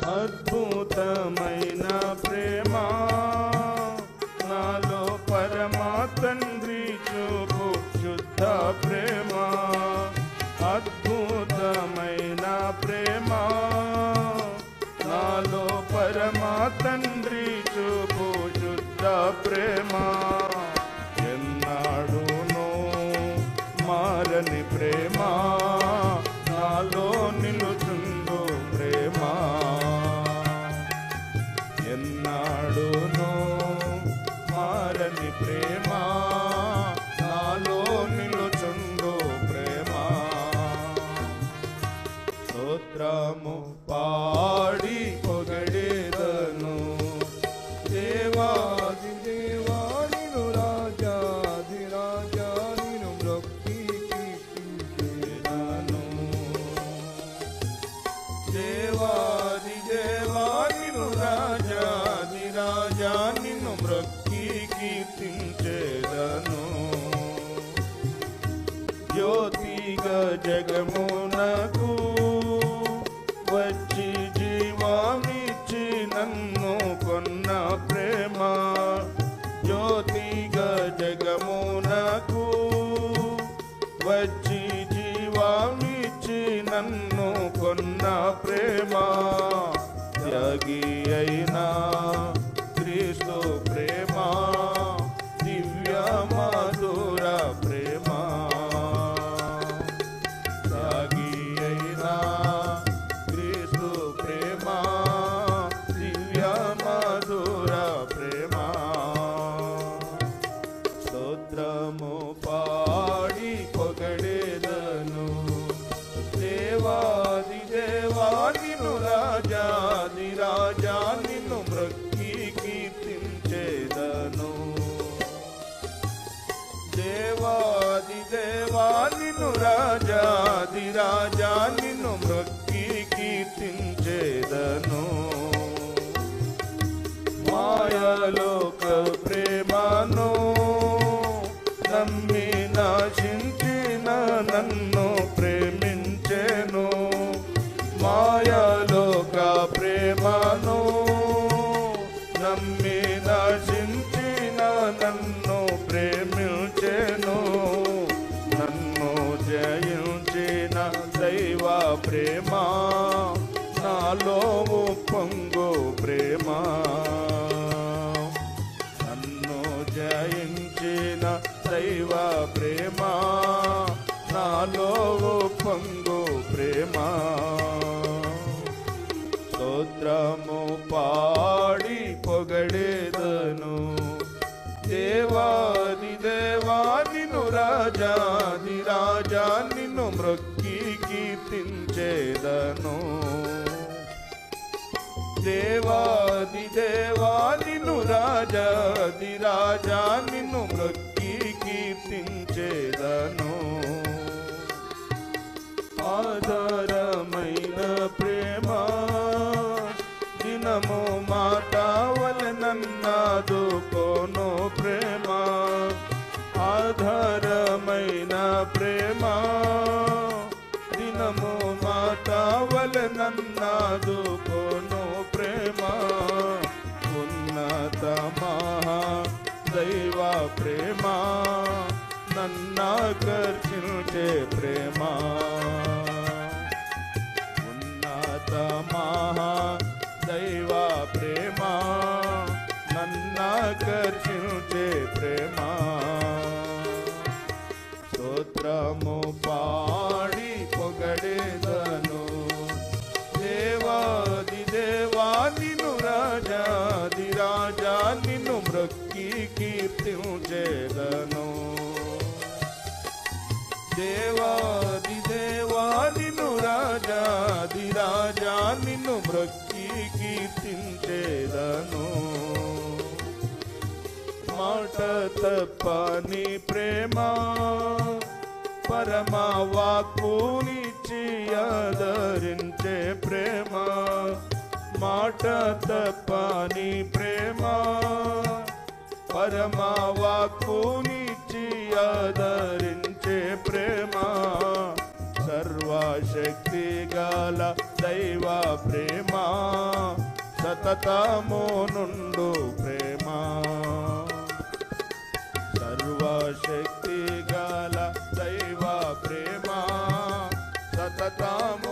అద్భుతమైన ప్రేమ నాలో పరమా తండ్రి చూపు శుద్ధ ప్రేమ. అద్భుతమైన ప్రేమ నాలో పరమా తండ్రి చూపు శుద్ధ ప్రేమ. ఎన్నాడునో మారని ప్రేమ నాలో నిలుచుండు ప్రేమ. ఎన్నాడునో మారని ప్రేమ నాలో నిలుచుండు ప్రేమ. స్తోత్రము పాడి పొగడేదను దేవాది దేవా నిన్ను రాజాది రాజా నిన్ను మొక్కి కీర్తించెదను. దేవాది దేవా నిన్ను రాజాది రాజా నిన్ను మొక్కి కీర్తించెదను. జ్యోతిగా జగమునకు వచ్చి జీవామిచ్చి నన్ను కొన్న ప్రేమ. జ్యోతిగా జగమునకు వచ్చి జీవామిచ్చి నన్ను కొన్న ప్రేమ. త్యాగి అయినా క్రీస్తు ప్రేమ దివ్య మధుర ప్రేమ. త్యాగి అయినా క్రీస్తు ప్రేమ దివ్య మధుర ప్రేమ. స్తోత్రము పాడి పొగడేదను దేవాది దేవా నిన్ను రాజాది రాజా నిన్ను మొక్కి కీర్తించెదను. దేవాది దేవా నిన్ను రాజాది రాజా నిన్ను మొక్కి కీర్తించెదను. మాయలోక ప్రేమను నమ్మి నాశించిన నన్ను ప్రేమించెను. మాయలోక ప్రేమను నమ్మి నాశించిన నన్ను ప్రేమించెను. నన్ను జయించిన దైవ ప్రేమ నాలో పొంగు ప్రేమ. నన్ను జయించిన దైవ ప్రేమ నాలో పొంగు ప్రేమ. స్తోత్రము పాడి పొగడేదను దేవాది దేవా నిన్ను రాజాది రాజా నిన్ను మొక్కి కీర్తించెదను. దేవాది దేవా నిన్ను రాజాది రాజా నిన్ను మొక్కి కీర్తించెదను. ఆధారమైన ప్రేమ దినము మాతావల నన్నాదుకోను ప్రేమ. ఆధారమైన ప్రేమ దినము మాతావల నన్నాదుకోను ప్రేమ. ఉన్నత మహా దైవ ప్రేమ నన్నాకర్షించే ప్రేమ. ఉన్నత మహా దైవ ప్రేమ నన్నాకర్షించే ప్రేమ. స్తోత్రము పాడి పొగడేదను దేవాది దేవా నిన్ను రాజాది రాజా నిన్ను మొక్కి కీర్తించెదను. దేవాది దేవా నిన్ను రాజాది రాజా నిన్ను మొక్కి కీర్తించెదను. మాట తప్పని ప్రేమ పరమ వాక్కునిచ్చి ఆదరించే ప్రేమ. మాట తప్పని ప్రేమ పరమ వాక్కునిచ్చి ఆదరించే ప్రేమ. సర్వశక్తి గల దైవ ప్రేమ సతతము నుండు ప్రేమ సర్వశక్తి గల దైవ ప్రేమ సతతము